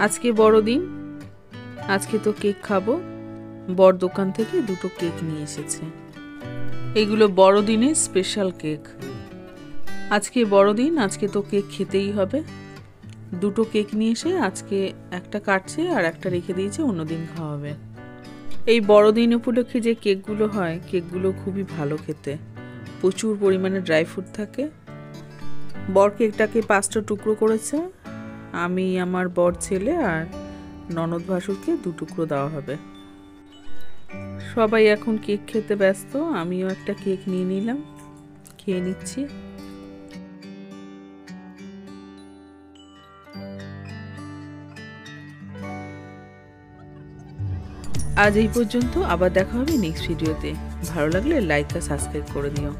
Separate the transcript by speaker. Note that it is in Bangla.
Speaker 1: আজকে বড়দিন, আজকে তো কেক খাবো। বর দোকান থেকে দুটো কেক নিয়ে এসেছে। এগুলো বড়দিনের স্পেশাল কেক। আজকে বড়দিন, আজকে তো কেক খেতেই হবে। দুটো কেক নিয়ে এসে আজকে একটা কাটছে আর একটা রেখে দিয়েছে, অন্যদিন খাওয়াবে। এই বড়দিন উপলক্ষে যে কেকগুলো হয়, কেকগুলো খুবই ভালো খেতে, প্রচুর পরিমাণে ড্রাই ফ্রুট থাকে। বর কেকটাকে 5টা টুকরো করেছে। আমি, আমার বর ছেলে আর ননদ ভাসুরকে 2 টুকরো দেওয়া হবে। সবাই এখন কেক খেতে ব্যস্ত, আমিও একটা কেক নিয়ে নিলাম, খেয়ে নিচ্ছি। আজ এই পর্যন্ত, আবার দেখা হবে নেক্সট ভিডিওতে। ভালো লাগলে লাইক আর সাবস্ক্রাইব করে দিও।